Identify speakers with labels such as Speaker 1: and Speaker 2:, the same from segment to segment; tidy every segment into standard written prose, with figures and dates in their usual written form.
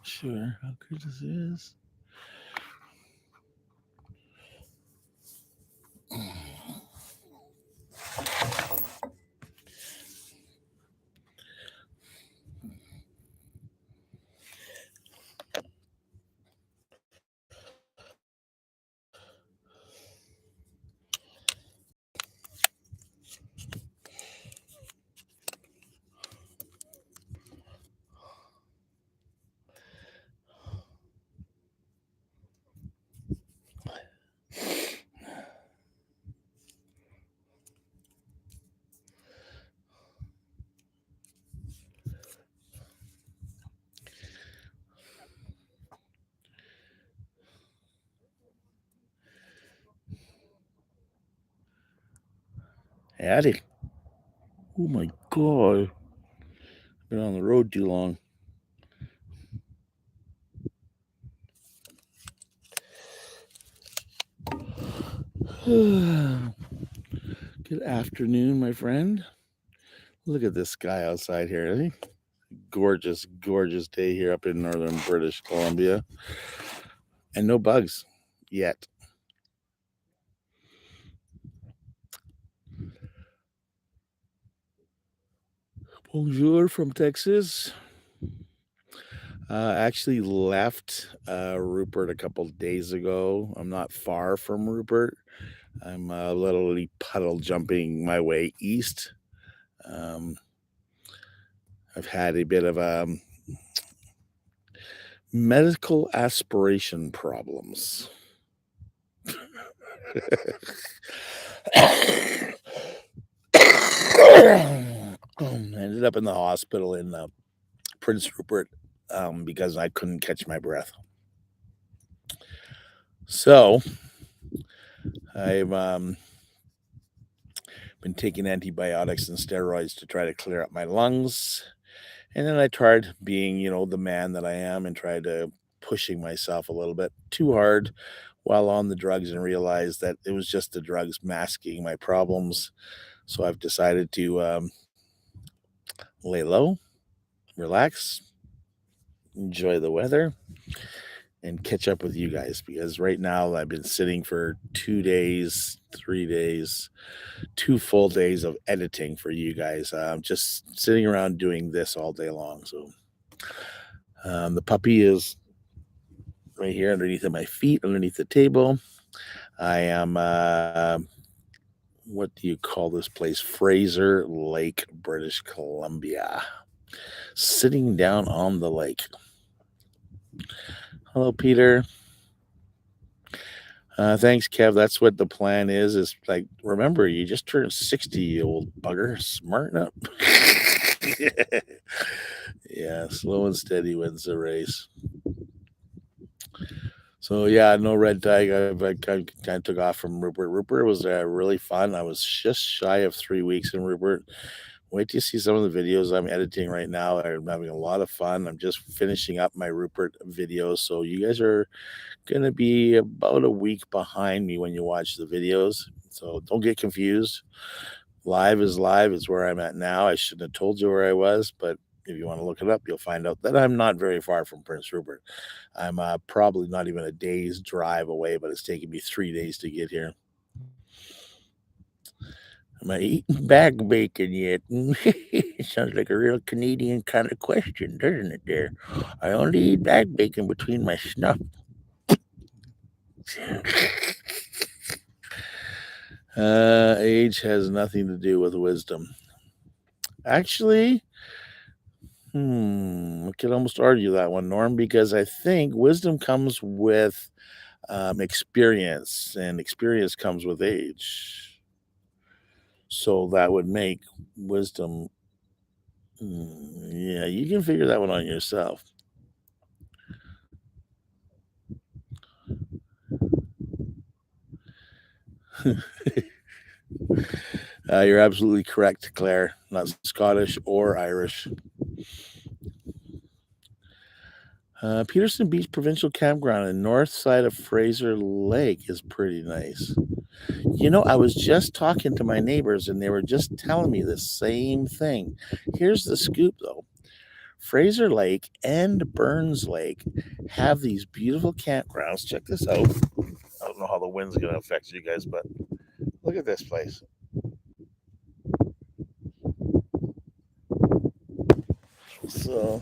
Speaker 1: sure how good this is. Howdy. Oh my god. Been on the road too long. Good afternoon, my friend. Look at this sky outside here. Eh? Gorgeous, gorgeous day here up in northern British Columbia. And no bugs yet. Bonjour from Texas. Actually left Rupert a couple days ago. I'm not far from Rupert. I'm literally puddle jumping my way east. I've had a bit of medical aspiration problems. I ended up in the hospital in Prince Rupert because I couldn't catch my breath. So I've been taking antibiotics and steroids to try to clear up my lungs. And then I tried being, the man that I am and tried to pushing myself a little bit too hard while on the drugs and realized that it was just the drugs masking my problems. So I've decided to lay low, relax, enjoy the weather, and catch up with you guys because right now I've been sitting for 2 days, 3 days, 2 full days of editing for you guys. Just sitting around doing this all day long. So the puppy is right here underneath of my feet, underneath the table. I am, what do you call this place? Fraser Lake, British Columbia. Sitting down on the lake. Hello, Peter. Thanks, Kev. That's what the plan is like, remember, you just turned 60, you old bugger. Smarten up. Yeah, slow and steady wins the race. So, yeah, no red tag. I kind of took off from Rupert. Rupert was really fun. I was just shy of 3 weeks in Rupert. Wait till you see some of the videos I'm editing right now. I'm having a lot of fun. I'm just finishing up my Rupert videos. So you guys are going to be about a week behind me when you watch the videos. So don't get confused. Live is live. It's where I'm at now. I shouldn't have told you where I was, but if you want to look it up, you'll find out that I'm not very far from Prince Rupert. I'm probably not even a day's drive away, but it's taken me 3 days to get here. Am I eating back bacon yet? Sounds like a real Canadian kind of question, doesn't it there? I only eat back bacon between my snuff. Age has nothing to do with wisdom. Actually, I could almost argue that one, Norm, because I think wisdom comes with experience, and experience comes with age. So that would make wisdom. Yeah, you can figure that one on yourself. You're absolutely correct, Claire. Not Scottish or Irish. Peterson Beach Provincial Campground on the north side of Fraser Lake is pretty nice. I was just talking to my neighbors and they were just telling me the same thing. Here's the scoop, though. Fraser Lake and Burns Lake have these beautiful campgrounds. Check this out. I don't know how the wind's going to affect you guys, but look at this place. So,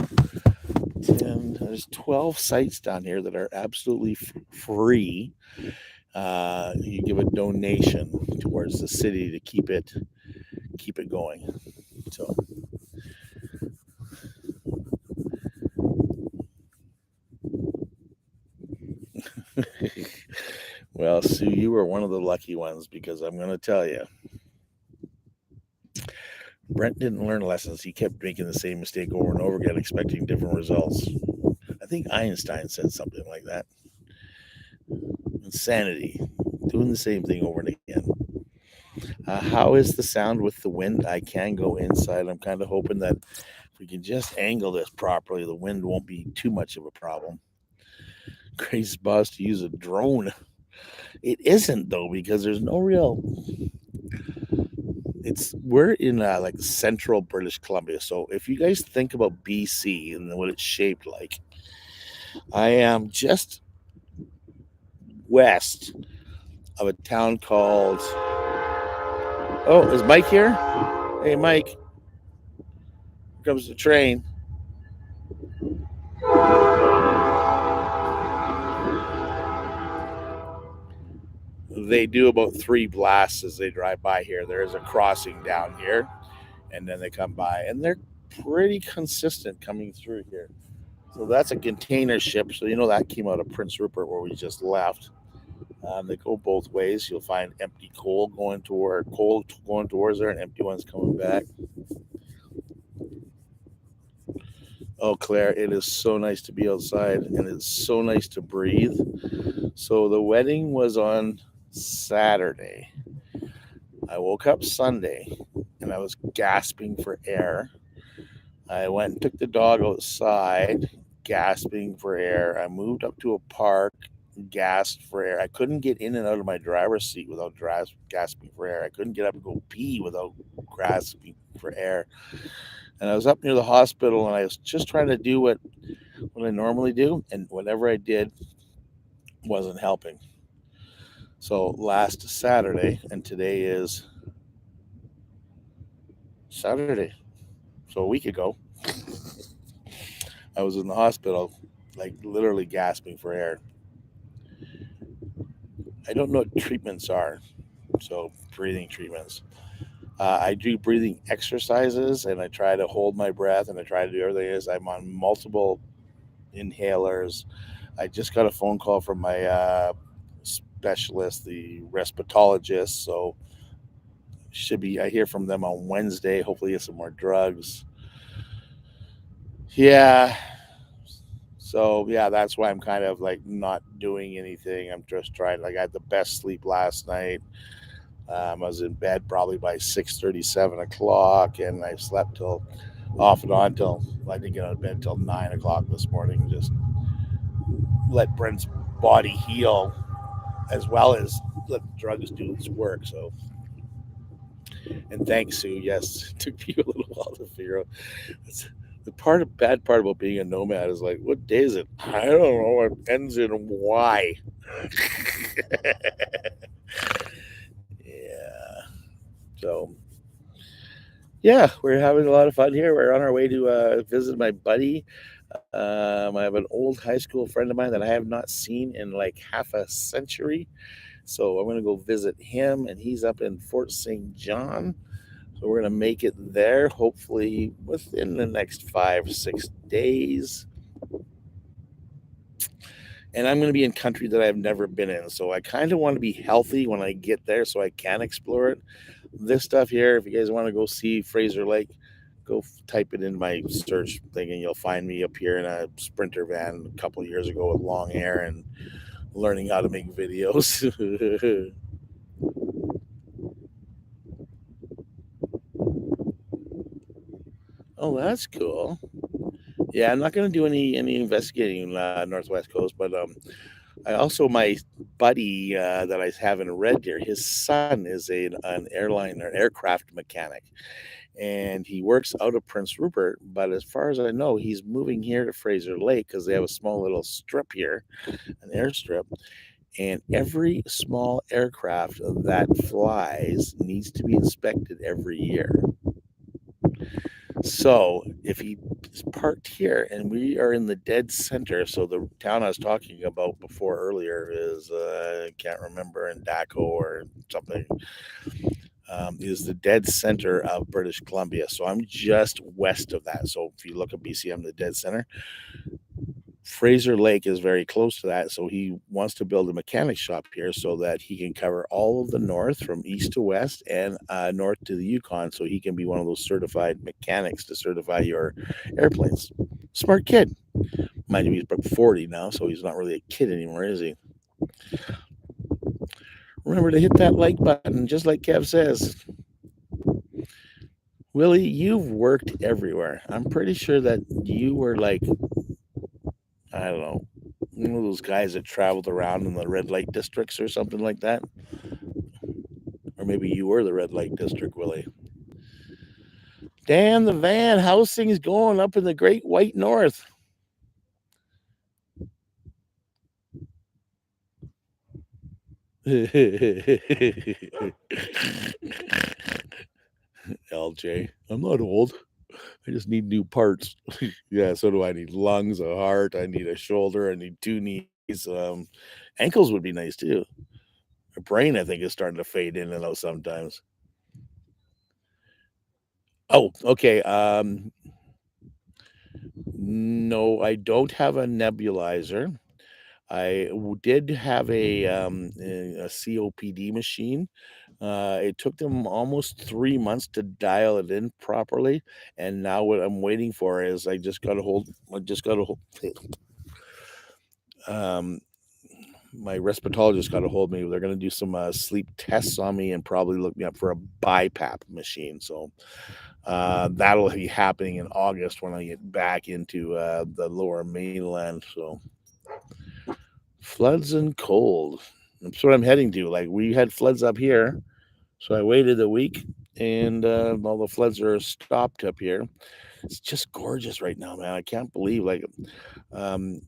Speaker 1: 10, there's 12 sites down here that are absolutely free. You give a donation towards the city to keep it going. So, well, Sue, you were one of the lucky ones because I'm going to tell you, Brent didn't learn lessons. He kept making the same mistake over and over again, expecting different results. I think Einstein said something like that. Insanity, doing the same thing over and again. How is the sound with the wind? I can go inside. I'm kind of hoping that if we can just angle this properly, the wind won't be too much of a problem. Crazy boss to use a drone. It isn't though, because there's no real. We're in like central British Columbia. So if you guys think about BC and what it's shaped like, I am just west of a town called. Oh, is Mike here? Hey, Mike. Here comes the train. They do about 3 blasts as they drive by here. There is a crossing down here, and then they come by, and they're pretty consistent coming through here. So that's a container ship. So that came out of Prince Rupert where we just left. They go both ways. You'll find empty coal going towards there, and empty ones coming back. Oh, Claire, it is so nice to be outside, and it's so nice to breathe. So the wedding was on Saturday. I woke up Sunday, and I was gasping for air. I went and took the dog outside, gasping for air. I moved up to a park, gasped for air. I couldn't get in and out of my driver's seat without gasping for air. I couldn't get up and go pee without gasping for air. And I was up near the hospital, and I was just trying to do what I normally do, and whatever I did wasn't helping. So last Saturday, and today is Saturday, so a week ago, I was in the hospital, like literally gasping for air. I don't know what treatments are, so breathing treatments. I do breathing exercises, and I try to hold my breath, and I try to do everything. I'm on multiple inhalers. I just got a phone call from my specialist, the respirologist. So I hear from them on Wednesday. Hopefully, get some more drugs. Yeah. So yeah, that's why I'm kind of like not doing anything. I'm just trying. Like I had the best sleep last night. I was in bed probably by 6:30, 7 o'clock, and I slept till off and on till I didn't get out of bed till 9 o'clock this morning. Just let Brent's body heal as well as let the drugs do its work. So, and thanks, Sue. Yes, it took me a little while to figure out. It's, the bad part about being a nomad is like, what day is it? I don't know. It ends in Y. Yeah. So, yeah, we're having a lot of fun here. We're on our way to visit my buddy. I have an old high school friend of mine that I have not seen in like half a century. So I'm going to go visit him, and he's up in Fort St. John. So we're going to make it there, hopefully within the next 5-6 days. And I'm going to be in country that I've never been in. So I kind of want to be healthy when I get there so I can explore it. This stuff here, if you guys want to go see Fraser Lake, go type it in my search thing, and you'll find me up here in a Sprinter van a couple of years ago with long hair and learning how to make videos. Oh, that's cool. Yeah, I'm not going to do any investigating in Northwest Coast, but I also my buddy that I have in Red Deer, his son is an airline or aircraft mechanic, and he works out of Prince Rupert. But as far as I know, he's moving here to Fraser Lake because they have a small little strip here, an airstrip, and every small aircraft that flies needs to be inspected every year. So if he is parked here and we are in the dead center, so the town I was talking about before earlier is I can't remember, in Daco or something, is the dead center of British Columbia. So I'm just west of that. So if you look at BC, I'm the dead center. Fraser Lake is very close to that, so he wants to build a mechanic shop here so that he can cover all of the north from east to west and north to the Yukon, so he can be one of those certified mechanics to certify your airplanes. Smart kid. Mind you, he's about 40 now, so he's not really a kid anymore, is he? Remember to hit that like button, just like Kev says. Willie, you've worked everywhere. I'm pretty sure that you were like, I don't know, one of those guys that traveled around in the red light districts or something like that. Or maybe you were the red light district, Willie. Dan the van, how's things going up in the great white north? LJ, I'm not old. I just need new parts. Yeah, so do I. Need lungs, a heart, I need a shoulder, I need two knees. Ankles would be nice too. My brain, I think, is starting to fade in and out sometimes. Oh, okay. No, I don't have a nebulizer. Did have a COPD machine. It took them almost 3 months to dial it in properly, and now what I'm waiting for is I just got a hold um, my respirologist got a hold of me. They're gonna do some, sleep tests on me and probably look me up for a BiPAP machine, so, that'll be happening in August when I get back into, the Lower Mainland, so floods and cold. That's what I'm heading to. Like, we had floods up here, so I waited a week, and all the floods are stopped up here. It's just gorgeous right now, man. I can't believe, like, um,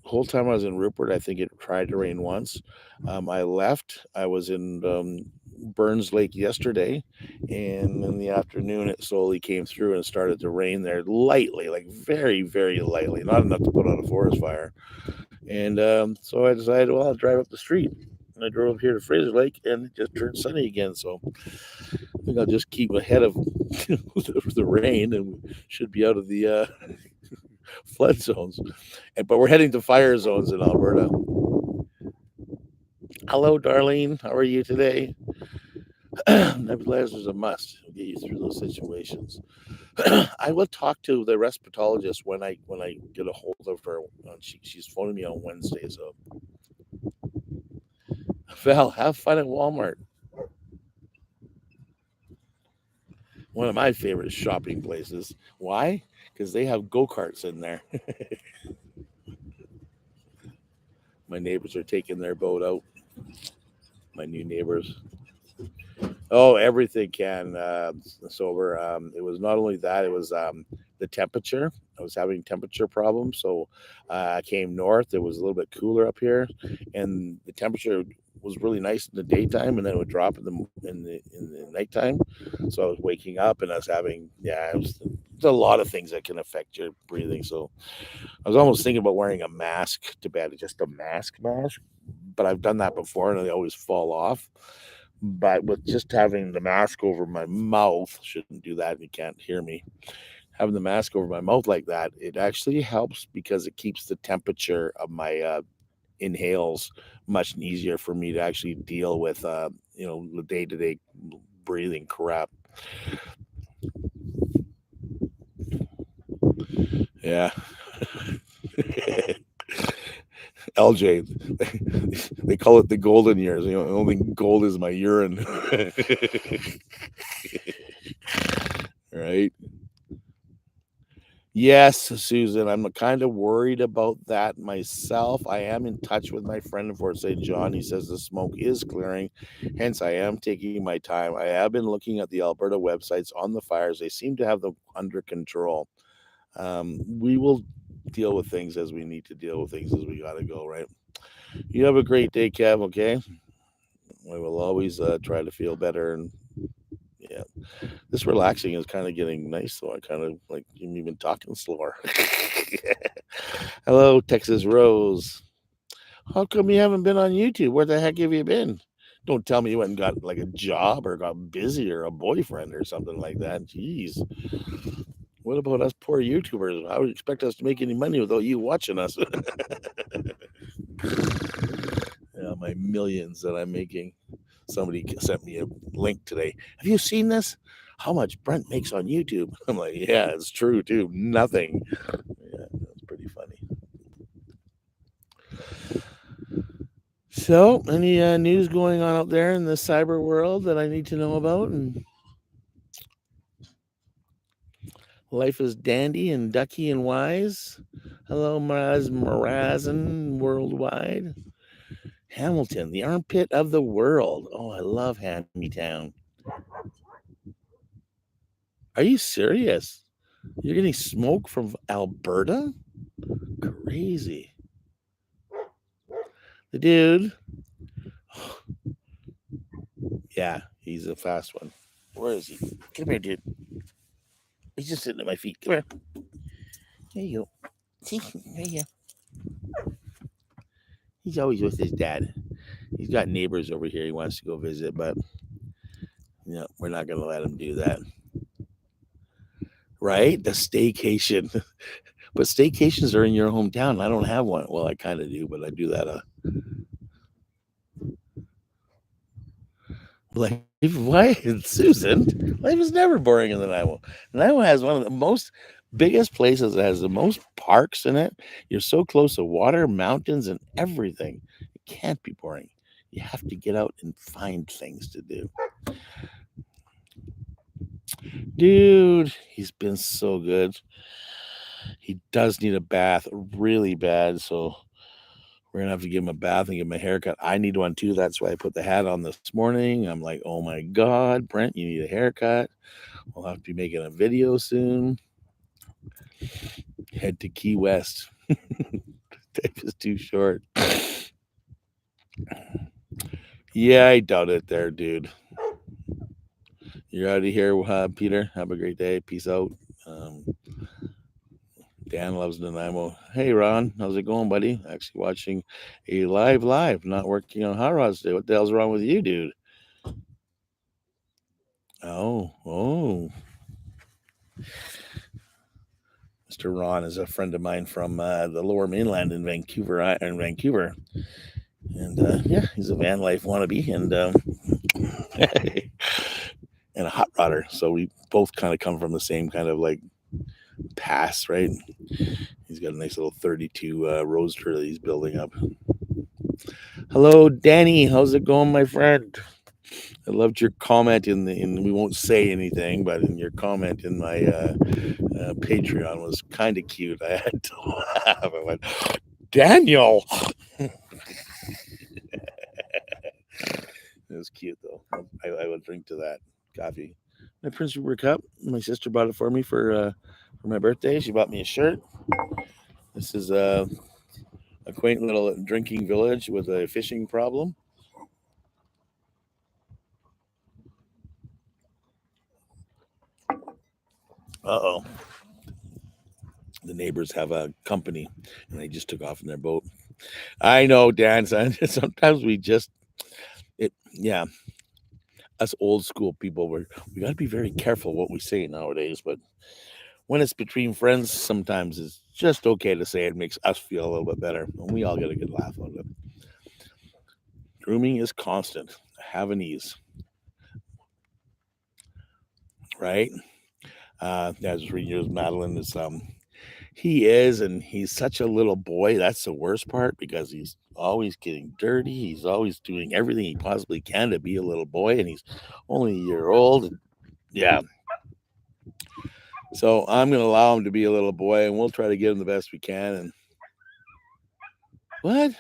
Speaker 1: whole time I was in Rupert, I think it tried to rain once. I left. I was in Burns Lake yesterday, and in the afternoon, it slowly came through and started to rain there lightly, like very, very lightly, not enough to put out a forest fire. And so I decided, well, I'll drive up the street. And I drove up here to Fraser Lake, and it just turned sunny again. So I think I'll just keep ahead of the rain, and we should be out of the flood zones. But we're heading to fire zones in Alberta. Hello, Darlene. How are you today? Nebulizer's a must. It'll get you through those situations. I will talk to the respirologist when I get a hold of her. She's phoning me on Wednesday. So Val, have fun at Walmart. One of my favorite shopping places. Why? Because they have go karts in there. My neighbors are taking their boat out. My new neighbors. Oh, everything can. So we're. It was not only that; it was the temperature. I was having temperature problems, so I came north. It was a little bit cooler up here, and the temperature was really nice in the daytime, and then it would drop in the nighttime. So I was waking up, and I was having there's a lot of things that can affect your breathing. So I was almost thinking about wearing a mask to bed, just a mask, but I've done that before, and they always fall off. But with just having the mask over my mouth, shouldn't do that. You can't hear me. Having the mask over my mouth like that, it actually helps because it keeps the temperature of my inhales much easier for me to actually deal with, the day to day breathing crap. Yeah. LJ, they call it the golden years. The only gold is my urine. Right? Yes, Susan, I'm kind of worried about that myself. I am in touch with my friend in Fort St. John. He says the smoke is clearing, hence I am taking my time. I have been looking at the Alberta websites on the fires. They seem to have them under control. We will deal with things as we need to deal with things as we got to go, right? You have a great day, Kev, okay? We will always try to feel better. And yeah, this relaxing is kind of getting nice, though. I kind of like you even talking slower. Hello, Texas Rose. How come you haven't been on YouTube? Where the heck have you been? Don't tell me you went and got like a job or got busy or a boyfriend or something like that. Jeez. What about us poor YouTubers? How would you expect us to make any money without you watching us? Yeah, my millions that I'm making. Somebody sent me a link today. Have you seen this? How much Brent makes on YouTube? I'm like, yeah, it's true too. Nothing. Yeah, that's pretty funny. So, any news going on out there in the cyber world that I need to know about? And life is dandy and ducky and wise. Hello, Marazin worldwide. Hamilton, the armpit of the world. Oh, I love Hammy-town. Are you serious? You're getting smoke from Alberta? Crazy. The dude. Yeah, he's a fast one. Where is he? Come here, dude. He's just sitting at my feet. Come here. There you go. See? There you go. He's always with his dad. He's got neighbors over here he wants to go visit, but we're not going to let him do that. Right? The staycation. But staycations are in your hometown. I don't have one. Well, I kind of do, but I do that. Life, why, Susan? Life is never boring in Nanaimo. Nanaimo has one of the most biggest places that has the most parks in it. You're so close to water, mountains, and everything. It can't be boring. You have to get out and find things to do. Dude, he's been so good. He does need a bath really bad, so we're gonna have to give him a bath and give him a haircut. I need one too. That's why I put the hat on this morning. I'm like, oh my God, Brent, you need a haircut. We'll have to be making a video soon. Head to Key West. Tape is too short. Yeah, I doubt it there, dude. You're out of here, Peter. Have a great day. Peace out. Dan loves Nanaimo. Hey, Ron. How's it going, buddy? Actually watching a live, not working on hot rods today. What the hell's wrong with you, dude? Oh. Mr. Ron is a friend of mine from the Lower Mainland in Vancouver. And yeah, he's a van life wannabe and and a hot rodder. So we both kind of come from the same kind of like pass, right? He's got a nice little 32 roadster that he's building up. Hello, Danny. How's it going, my friend? I loved your comment in we won't say anything, but in your comment in my Patreon was kind of cute. I had to laugh. I went, Daniel. It was cute though. I would drink to that coffee. My Prince Rupert cup. My sister bought it for me for my birthday. She bought me a shirt. This is a quaint little drinking village with a fishing problem. Uh-oh. The neighbors have a company and they just took off in their boat. I know, Dan. Sometimes us old school people, we got to be very careful what we say nowadays. But when it's between friends, sometimes it's just okay to say it. Makes us feel a little bit better. And we all get a good laugh out of it. Grooming is constant. Have an ease. Right? I was reading yours, Madeline. He is, and he's such a little boy. That's the worst part because he's always getting dirty. He's always doing everything he possibly can to be a little boy, and he's only a year old. And yeah, So I'm going to allow him to be a little boy, and we'll try to get him the best we can. And what?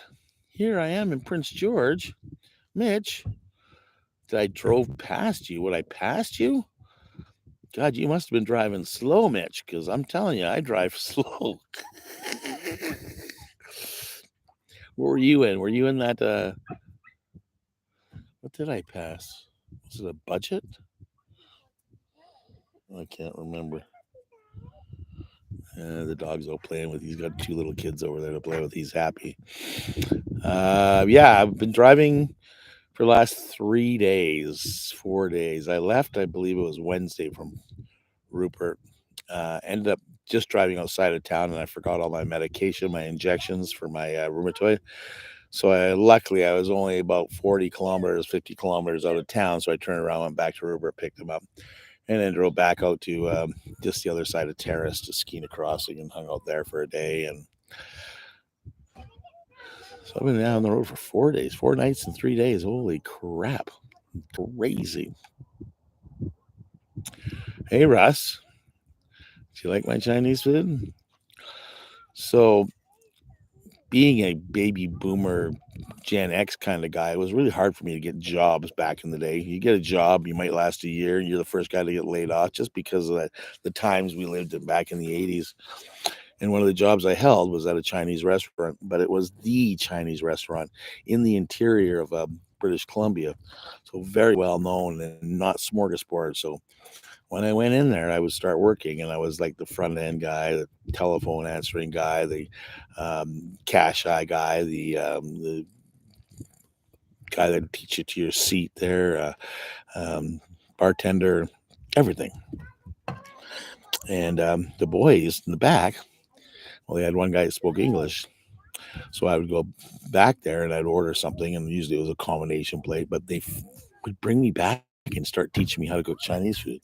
Speaker 1: Here I am in Prince George. Mitch, I drove past you. Would I passed you? God, you must have been driving slow, Mitch, because I'm telling you, I drive slow. What were you in? Were you in that? What did I pass? Was it a budget? I can't remember. The dog's all playing with. He's got two little kids over there to play with. He's happy. Yeah, I've been driving for the last 3 days, 4 days. I left, I believe it was Wednesday from Rupert. Ended up just driving outside of town, and I forgot all my medication, my injections for my rheumatoid. So luckily, I was only about 40 kilometers, 50 kilometers out of town. So I turned around, went back to Rupert, picked them up, and then drove back out to just the other side of Terrace to Skeena Crossing and hung out there for a day. And so I've been down the road for 4 days, 4 nights and 3 days. Holy crap. Crazy. Hey, Russ. Do you like my Chinese food? So, being a baby boomer Gen X kind of guy, it was really hard for me to get jobs back in the day. You get a job, you might last a year, and you're the first guy to get laid off just because of the times we lived in back in the 80s. And one of the jobs I held was at a Chinese restaurant, but it was the Chinese restaurant in the interior of British Columbia. So very well known and not smorgasbord. So when I went in there, I would start working, and I was like the front end guy, the telephone answering guy, the cash eye guy, the guy that teach you to your seat there, bartender, everything. And the boys in the back, well, they had one guy that spoke English. So I would go back there and I'd order something, and usually it was a combination plate, but they would bring me back and start teaching me how to cook Chinese food.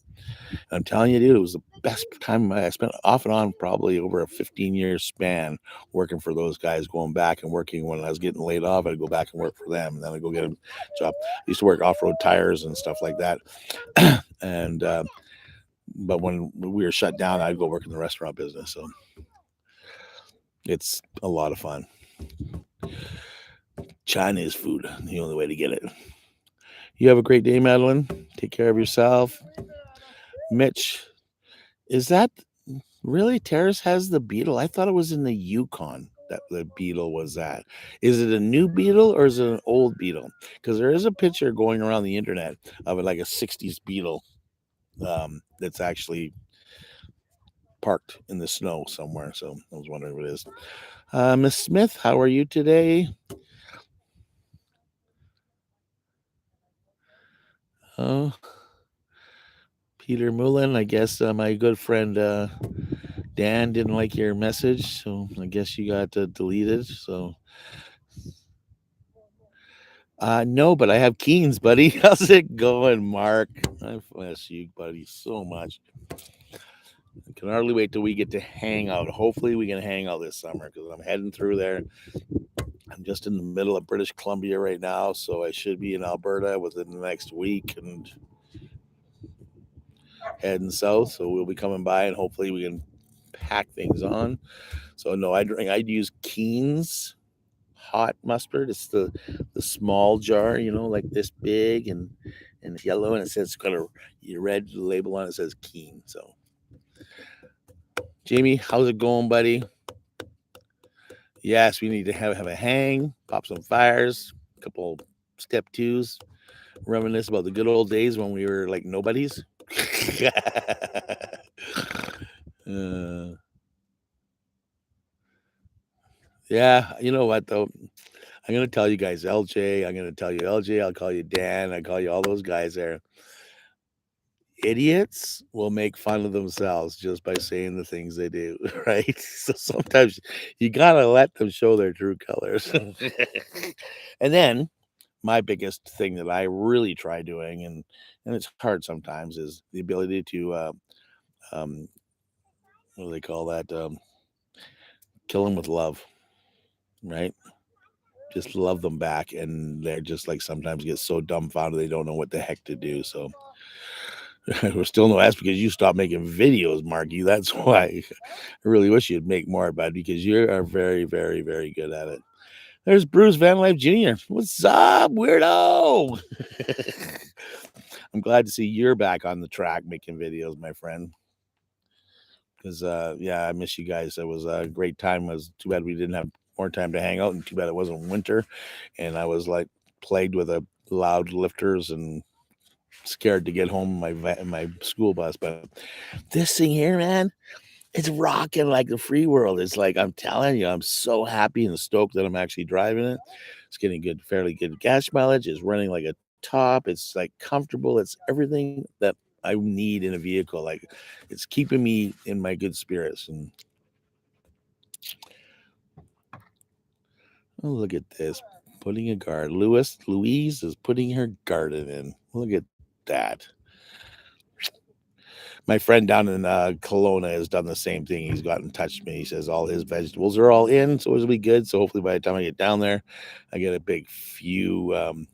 Speaker 1: And I'm telling you, dude, it was the best time I spent off and on probably over a 15-year span working for those guys, going back and working. When I was getting laid off, I'd go back and work for them, and then I'd go get a job. I used to work off-road tires and stuff like that. And but when we were shut down, I'd go work in the restaurant business. So it's a lot of fun. Chinese food, the only way to get it. You have a great day, Madeline. Take care of yourself. Mitch, is that really Terrace has the beetle? I thought it was in the Yukon that the beetle was at. Is it a new beetle or is it an old beetle? Because there is a picture going around the internet of it, like a 60s beetle that's actually parked in the snow somewhere. So I was wondering what it is. Miss Smith, how are you today? Oh, Peter Mullen, I guess my good friend Dan didn't like your message, so I guess you got deleted. So, no, but I have Keens, buddy. How's it going, Mark? I bless you, buddy, so much. I can hardly wait till we get to hang out. Hopefully, we can hang out this summer because I'm heading through there. I'm just in the middle of British Columbia right now, so I should be in Alberta within the next week and heading south. So we'll be coming by, and hopefully we can pack things on. So no, I'd use Keen's hot mustard. It's the small jar, like this big, and it's yellow, and it says, got a red label on it, says Keen. So Jamie, how's it going, buddy? Yes, we need to have a hang, pop some fires, a couple step twos, reminisce about the good old days when we were like nobodies. Yeah, you know what though? I'm gonna tell you guys, LJ. I'm gonna tell you, LJ. I'll call you Dan. I call you all those guys there. Idiots will make fun of themselves just by saying the things they do, right? So sometimes you gotta let them show their true colors. And then my biggest thing that I really try doing, and it's hard sometimes, is the ability to um, what do they call that? Kill them with love, right? Just love them back, and they're just like sometimes get so dumbfounded they don't know what the heck to do. So We're still no ass because you stopped making videos, Marky. That's why. I really wish you'd make more, bud, because you are very, very, very good at it. There's Bruce Van Life Jr. What's up, weirdo? I'm glad to see you're back on the track making videos, my friend. Because yeah, I miss you guys. It was a great time. It was too bad we didn't have more time to hang out, and too bad it wasn't winter. And I was like plagued with a loud lifters and scared to get home in my school bus. But this thing here, man, it's rocking like the free world. It's like I'm telling you, I'm so happy and stoked that I'm actually driving it. It's getting good, fairly good gas mileage. It's running like a top. It's like comfortable. It's everything that I need in a vehicle. Like it's keeping me in my good spirits. And oh, look at this. Putting a guard. Louise is putting her garden in. Look at that. My friend down in Kelowna has done the same thing. He's gotten in touch with me. He says all his vegetables are all in, so it'll be good. So hopefully by the time I get down there, I get a big few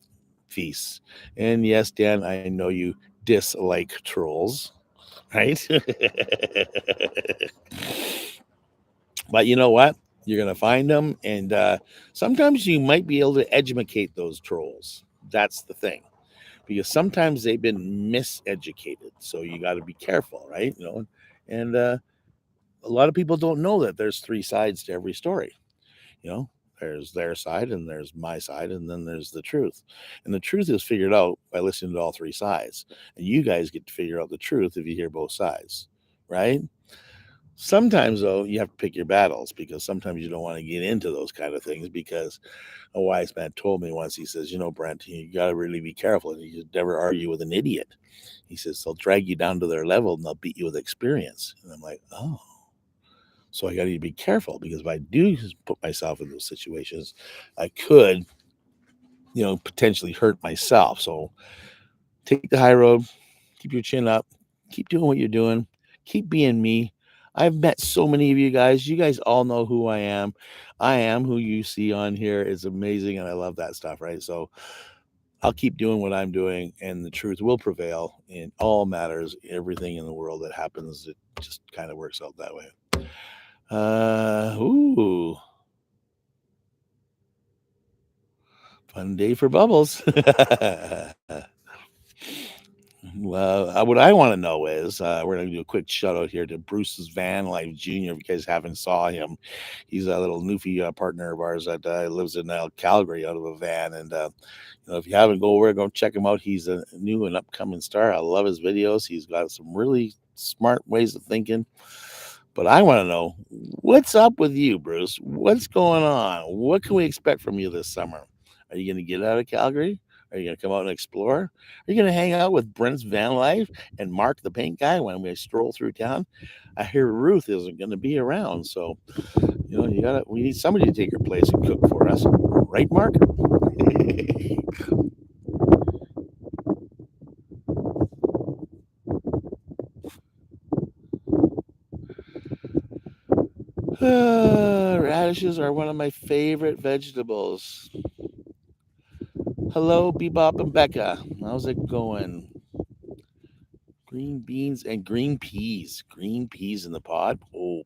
Speaker 1: feasts. And yes, Dan, I know you dislike trolls, right? But you know what? You're gonna find them, and sometimes you might be able to educate those trolls. That's the thing, because sometimes they've been miseducated. So you got to be careful, right? And a lot of people don't know that there's three sides to every story. You know, there's their side, and there's my side, and then there's the truth. And the truth is figured out by listening to all three sides. And you guys get to figure out the truth if you hear both sides, right? Sometimes, though, you have to pick your battles because sometimes you don't want to get into those kind of things because a wise man told me once, he says, Brent, you got to really be careful. And you never argue with an idiot. He says, they'll drag you down to their level and they'll beat you with experience. And I'm like, oh, so I got to be careful because if I do put myself in those situations, I could, potentially hurt myself. So take the high road, keep your chin up, keep doing what you're doing, keep being me. I've met so many of you guys. You guys all know who I am. I am who you see on here. It's amazing, and I love that stuff, right? So I'll keep doing what I'm doing, and the truth will prevail in all matters. Everything in the world that happens, it just kind of works out that way. Ooh, fun day for bubbles. Well, what I want to know is we're going to do a quick shout out here to Bruce's Van Life Jr. If you guys haven't saw him, he's a little Newfie partner of ours that lives in Calgary out of a van. And if you haven't go over, go check him out. He's a new and upcoming star. I love his videos. He's got some really smart ways of thinking. But I want to know what's up with you, Bruce. What's going on? What can we expect from you this summer? Are you going to get out of Calgary? Are you going to come out and explore? Are you going to hang out with Brent's van life and Mark the paint guy when we stroll through town? I hear Ruth isn't going to be around, so we need somebody to take her place and cook for us, right, Mark? Radishes are one of my favorite vegetables. Hello, Bebop and Becca. How's it going? Green beans and green peas. Green peas in the pot. Oh.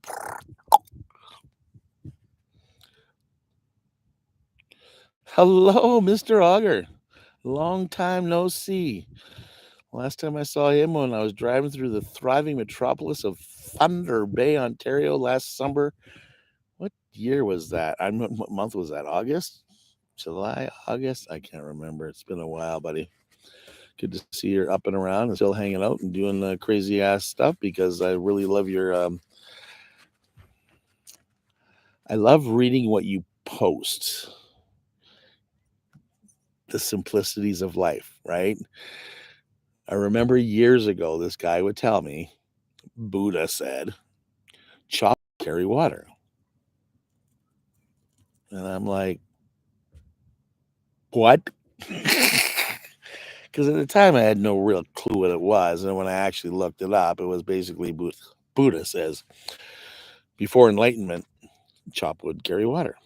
Speaker 1: Hello, Mr. Auger. Long time no see. Last time I saw him when I was driving through the thriving metropolis of Thunder Bay, Ontario last summer. What year was that? What month was that? August? July? August? I can't remember. It's been a while, buddy. Good to see you're up and around and still hanging out and doing crazy ass stuff because I really love I love reading what you post. The simplicities of life, right? I remember years ago, this guy would tell me, Buddha said, chop, carry water. And I'm like, what? Because at the time I had no real clue what it was. And when I actually looked it up, it was basically Buddha says, before enlightenment, chop wood, carry water.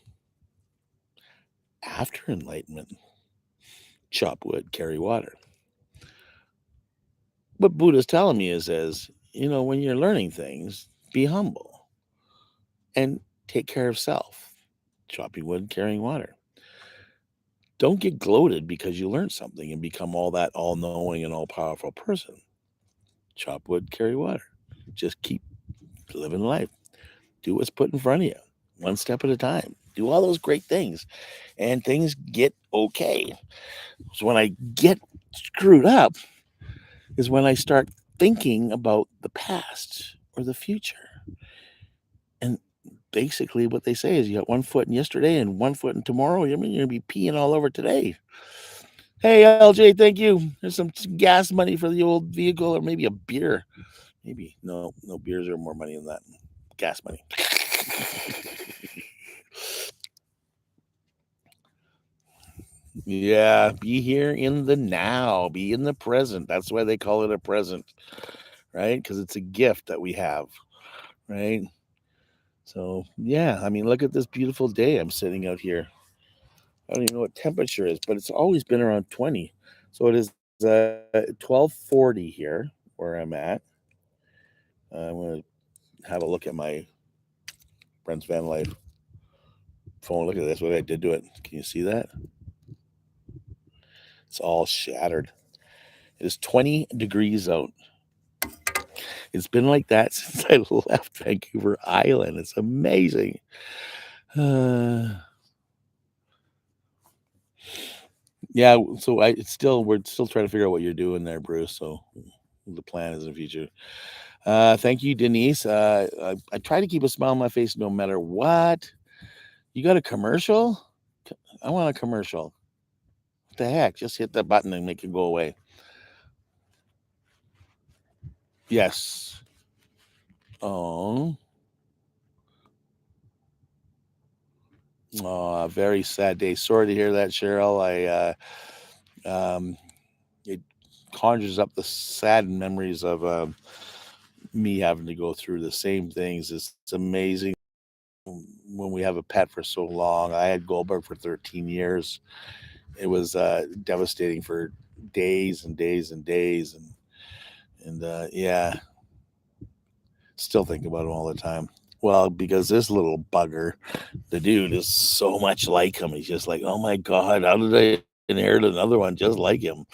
Speaker 1: After enlightenment, chop wood, carry water. what Buddha's telling me is, when you're learning things, be humble and take care of self. Chopping wood, carrying water. Don't get gloated because you learned something and become all that all knowing and all powerful person. Chop wood, carry water. Just keep living life. Do what's put in front of you, one step at a time. Do all those great things, and things get okay. So when I get screwed up is when I start thinking about the past or the future. And basically, what they say is you got one foot in yesterday and one foot in tomorrow. I mean, you're gonna be peeing all over today. Hey, LJ, thank you. There's some gas money for the old vehicle, or maybe a beer. Maybe no beers are more money than that. Gas money. Yeah, be here in the now, be in the present. That's why they call it a present, right? Because it's a gift that we have, right? So, yeah, I mean, look at this beautiful day I'm sitting out here. I don't even know what temperature is, but it's always been around 20. So it is 12:40 here where I'm at. I'm gonna have a look at my friend's van life phone. Look at this, what I did to it. Can you see that? It's all shattered. It is 20 degrees out. It's been like that since I left Vancouver Island. It's amazing. Uh, yeah, so we're still trying to figure out what you're doing there, Bruce. So the plan is in the future. Thank you, Denise. I try to keep a smile on my face no matter what. You got a commercial? I want a commercial. What the heck? Just hit that button and make it go away. Yes. Oh, very sad day. Sorry to hear that, Cheryl. It conjures up the sad memories of me having to go through the same things. It's amazing when we have a pet for so long. I had Goldberg for 13 years. It was devastating for days and days and days, and yeah, still think about him all the time. Well, because this little bugger, the dude is so much like him. He's just like, oh my god, how did I inherit another one just like him?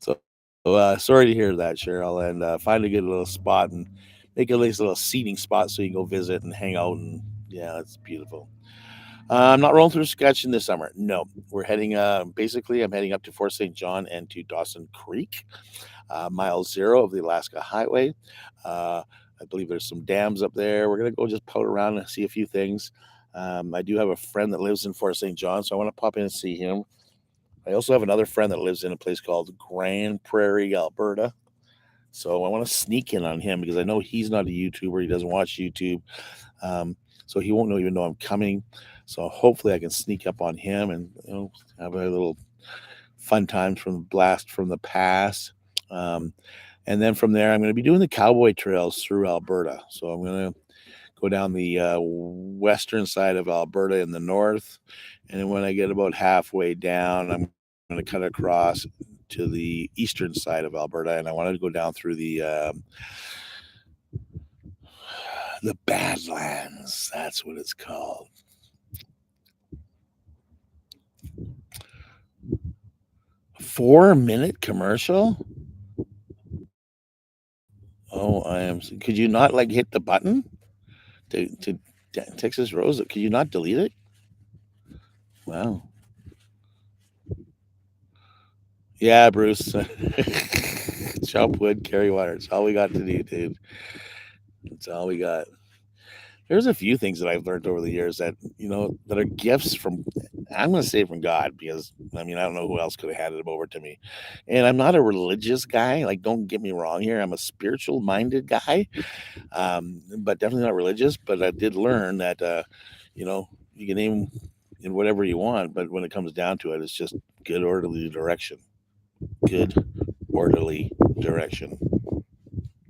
Speaker 1: So, sorry to hear that, Cheryl, and find a good little spot and make a nice little seating spot so you can go visit and hang out. And yeah, it's beautiful. I'm not rolling through Saskatchewan this summer. No, we're heading. Basically, I'm heading up to Fort St. John and to Dawson Creek, mile zero of the Alaska Highway. Uh, I believe there's some dams up there. We're gonna go just pout around and see a few things. I do have a friend that lives in Fort St. John, so I want to pop in and see him. I also have another friend that lives in a place called Grand Prairie, Alberta. So I want to sneak in on him because I know he's not a YouTuber. He doesn't watch YouTube. Um, so he won't even know I'm coming. So hopefully I can sneak up on him and have a little fun times from the blast from the past. And then from there, I'm going to be doing the cowboy trails through Alberta. So I'm going to go down the western side of Alberta in the north. And then when I get about halfway down, I'm going to cut across to the eastern side of Alberta. And I wanted to go down through the Badlands. That's what it's called. 4-minute commercial? Oh, I am. Could you not like hit the button to Texas Rose? Could you not delete it? Wow. Yeah, Bruce. Chop wood, carry water. It's all we got to do, dude. It's all we got. There's a few things that I've learned over the years that that are gifts from. I'm going to say from God because I mean I don't know who else could have handed them over to me, and I'm not a religious guy. Like, don't get me wrong here. I'm a spiritual minded guy, but definitely not religious. But I did learn that you can aim in whatever you want, but when it comes down to it, it's just good orderly direction. Good orderly direction.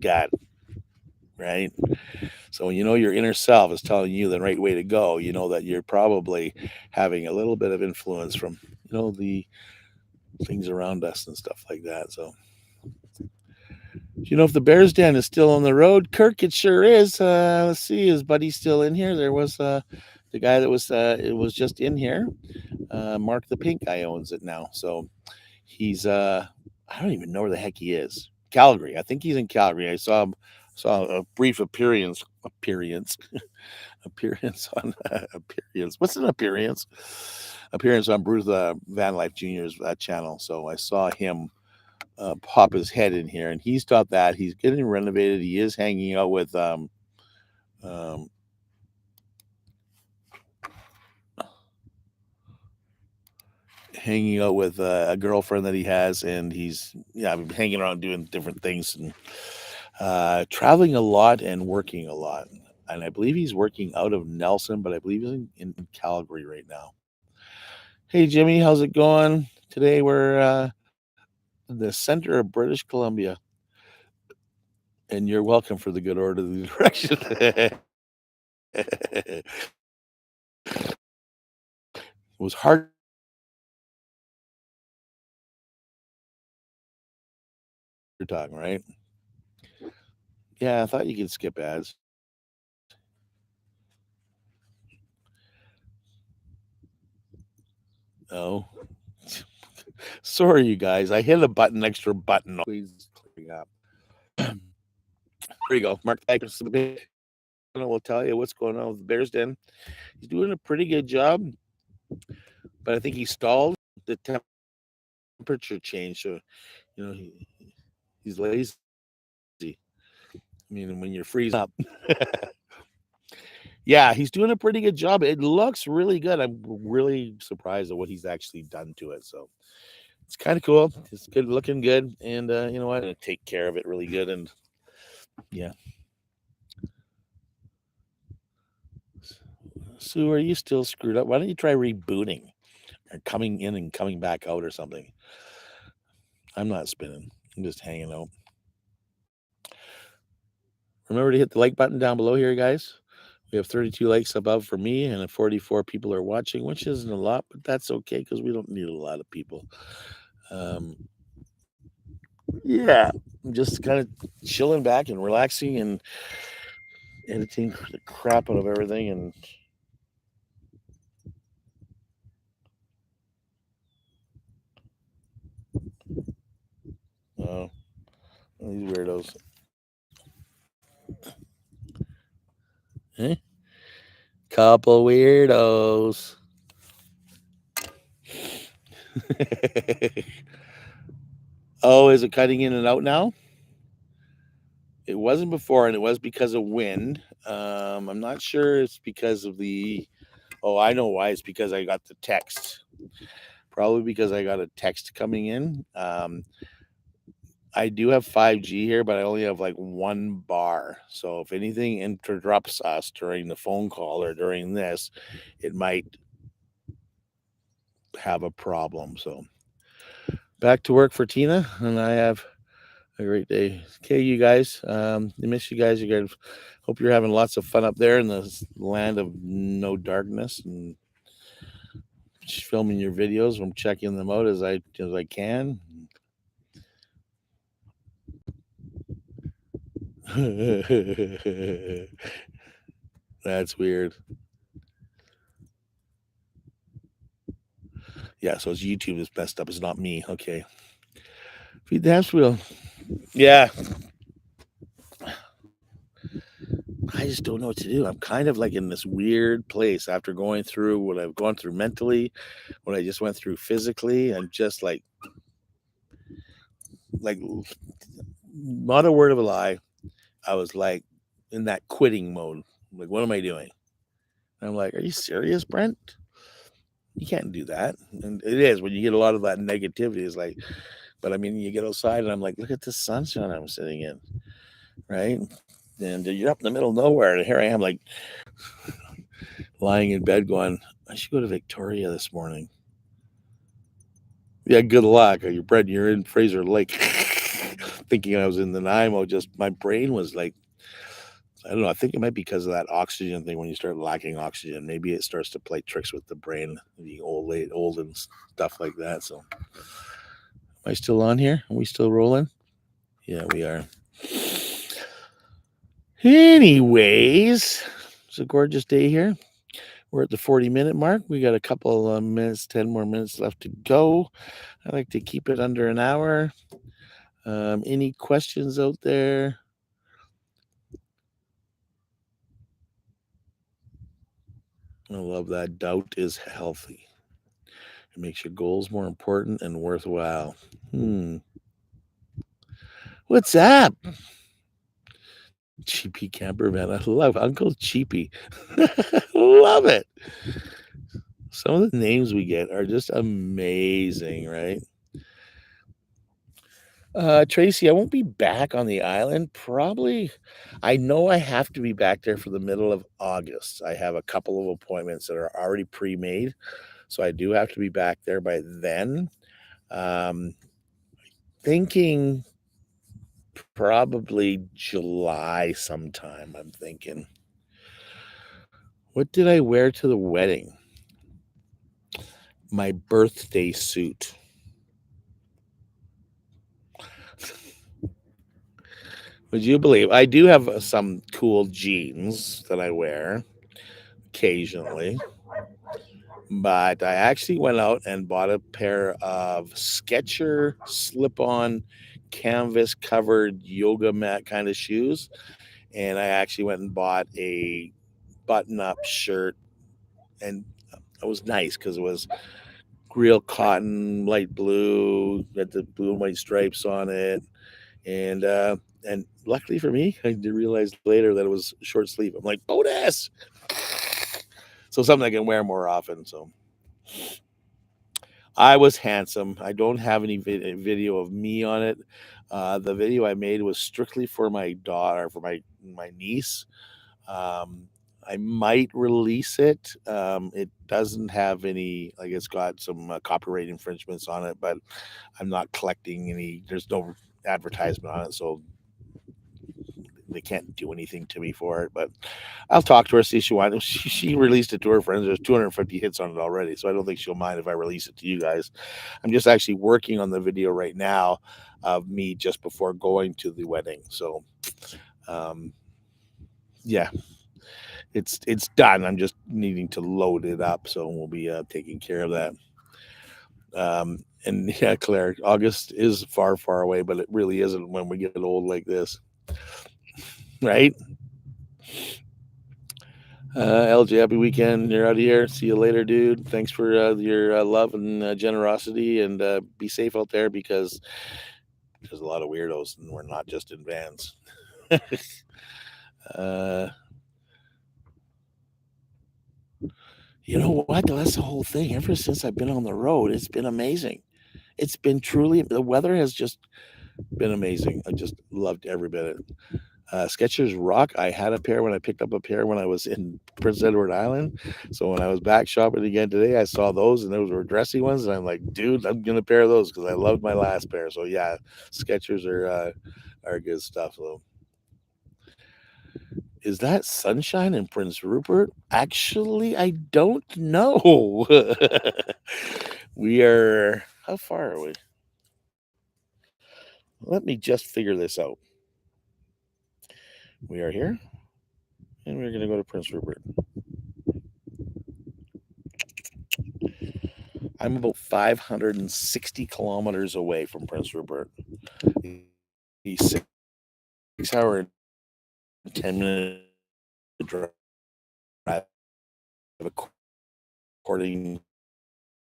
Speaker 1: God, right? So when your inner self is telling you the right way to go, you know that you're probably having a little bit of influence from the things around us and stuff like that. So, do you know if the Bears Den is still on the road? Kirk, it sure is. Let's see, is Buddy still in here? There was the guy that was it was just in here. Mark the Pink guy owns it now. So he's I don't even know where the heck he is. Calgary. I think he's in Calgary. I saw a brief appearance on appearance. What's an appearance? Appearance on Bruce Van Life Jr.'s channel. So I saw him pop his head in here, and he's got that. He's getting renovated. He is hanging out with um, a girlfriend that he has, and he's hanging around doing different things and traveling a lot and working a lot. And I believe he's working out of Nelson, but I believe he's in Calgary right now. Hey, Jimmy, how's it going? Today we're in the center of British Columbia, and you're welcome for the good order of the direction. It was hard talking, right? Yeah, I thought you could skip ads. Oh, sorry, you guys. I hit a extra button. Please clearing up. There you go. Mark Thackers will tell you what's going on with the Bears Den. He's doing a pretty good job, but I think he stalled the temperature change. So, he's lazy. I mean, when you're freezing up. Yeah, he's doing a pretty good job. It looks really good. I'm really surprised at what he's actually done to it. So it's kind of cool. It's good, looking good, and you know what? I'm gonna take care of it really good. And yeah, Sue, are you still screwed up? Why don't you try rebooting or coming in and coming back out or something? I'm not spinning. I'm just hanging out. Remember to hit the like button down below here, guys. We have 32 likes above for me, and 44 people are watching, which isn't a lot, but that's okay because we don't need a lot of people. Yeah, I'm just kind of chilling back and relaxing and editing the crap out of everything. And these weirdos. Eh? Couple weirdos. Oh, is it cutting in and out now? It wasn't before, and it was because of wind. I'm not sure it's because of the. Oh, I know why. It's because I got the text. Probably because I got a text coming in. I do have 5G here, but I only have like one bar. So if anything interrupts us during the phone call or during this, it might have a problem. So back to work for Tina, and I have a great day. Okay, you guys. I miss you guys. You guys hope you're having lots of fun up there in the land of no darkness and filming your videos. I'm checking them out as I can. That's weird. Yeah, so it's YouTube that's messed up. It's not me. Okay. Feed the hamster wheel. Yeah. I just don't know what to do. I'm kind of like in this weird place after going through what I've gone through mentally, what I just went through physically. I'm just like not a word of a lie. I was like in that quitting mode. Like, what am I doing? And I'm like, are you serious, Brent? You can't do that. And it is when you get a lot of that negativity. It's like, but I mean, you get outside and I'm like, look at the sunshine I'm sitting in, right? And you're up in the middle of nowhere. And here I am, like lying in bed going, I should go to Victoria this morning. Yeah, good luck. You're in Fraser Lake. Thinking I was in Nanaimo, just my brain was like, I don't know. I think it might be because of that oxygen thing. When you start lacking oxygen, maybe it starts to play tricks with the brain, being old and stuff like that. So Am I still on here? Are we still rolling? Yeah, we are. Anyways, it's a gorgeous day here. We're at the 40-minute mark. We got a couple minutes, 10 more minutes left to go. I like to keep it under an hour. Any questions out there? I love that. Doubt is healthy. It makes your goals more important and worthwhile. What's up? Cheapy camper van. I love Uncle Cheapy. Love it. Some of the names we get are just amazing, right? Tracy, I won't be back on the island. Probably, I know I have to be back there for the middle of August. I have a couple of appointments that are already pre-made, so I do have to be back there by then. Um, Thinking probably July sometime, I'm thinking. What did I wear to the wedding? My birthday suit. Would you believe I do have some cool jeans that I wear occasionally, but I actually went out and bought a pair of Skechers slip-on canvas covered yoga mat kind of shoes, and I actually went and bought a button-up shirt, and it was nice because it was real cotton, light blue, had the blue and white stripes on it, and luckily for me, I did realize later that it was short sleeve. I'm like, bonus! So something I can wear more often. So I was handsome. I don't have any video of me on it. The video I made was strictly for my daughter, for my niece. Um, I might release it. It doesn't have any, like it's got some copyright infringements on it, but I'm not collecting any. There's no advertisement on it, so they can't do anything to me for it. But I'll talk to her, see if she wants. She released it to her friends. There's 250 hits on it already, so I don't think she'll mind if I release it to you guys. I'm just actually working on the video right now of me just before going to the wedding. So, um, yeah, it's done. I'm just needing to load it up, so we'll be taking care of that. And yeah, Claire, August is far, far away, but it really isn't when we get old like this, right? LJ, happy weekend. You're out of here. See you later, dude. Thanks for your love and generosity, and be safe out there because there's a lot of weirdos, and we're not just in vans. uh, you know what? That's the whole thing. Ever since I've been on the road, it's been amazing. It's been truly, the weather has just been amazing. I just loved every bit of it. Skechers rock. I had a pair when I picked up a pair when I was in Prince Edward Island. So when I was back shopping again today, I saw those and those were dressy ones, and I'm like, dude, I'm gonna pair those because I loved my last pair. So yeah, Skechers are good stuff. So is that sunshine in Prince Rupert? Actually, I don't know. We are how far are we? Let me just figure this out. We are here, and we're gonna go to Prince Rupert. I'm about 560 kilometers away from Prince Rupert. The 6 hour and 10-minute drive according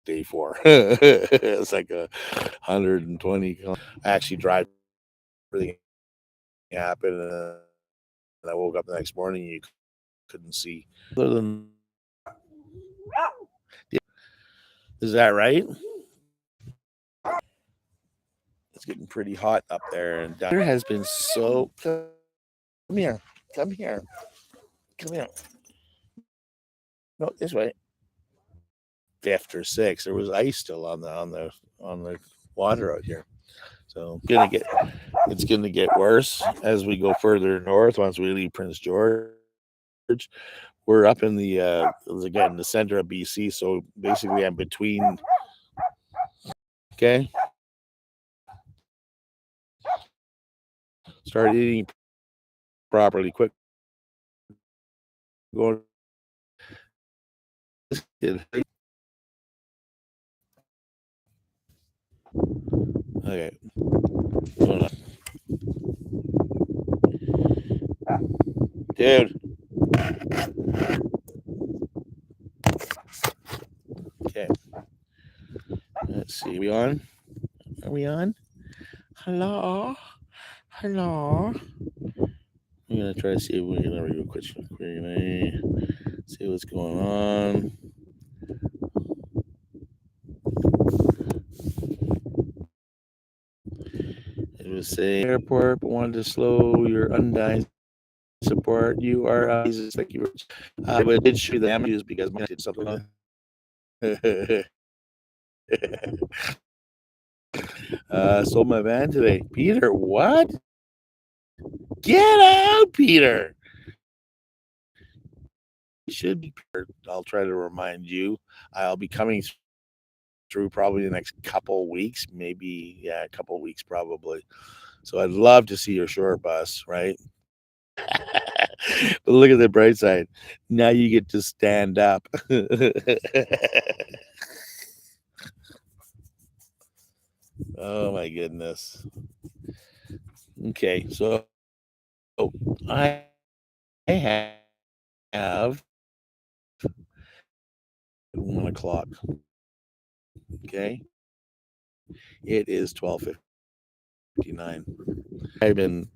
Speaker 1: day 4. It's like 120. I actually drive everything happened, and I woke up the next morning and you couldn't see. Other than is that right? It's getting pretty hot up there, and down here has been so. Come here, come here, come here. No, this way. 5th or 6th, there was ice still on the water out here. So it's gonna get worse as we go further north. Once we leave Prince George, we're up in the again the center of BC. So basically, I'm between. Okay, start eating properly, quit going okay, hold on. Dude, okay, let's see, we on? Are we on? Hello? Hello? I'm gonna try to see if we can ever do quick. We're gonna see what's going on. It was saying airport, but wanted to slow your undying support. You are Jesus, thank you. But it did show the damages because mine did something. Sold my van today. Peter, what? Get out, Peter. You should be. I'll try to remind you. I'll be coming through probably the next couple weeks, maybe, yeah, a couple weeks probably. So I'd love to see your short bus, right? But look at the bright side. Now you get to stand up. Oh my goodness. Okay, so I have 1 o'clock. Okay, it is 12:59. I've been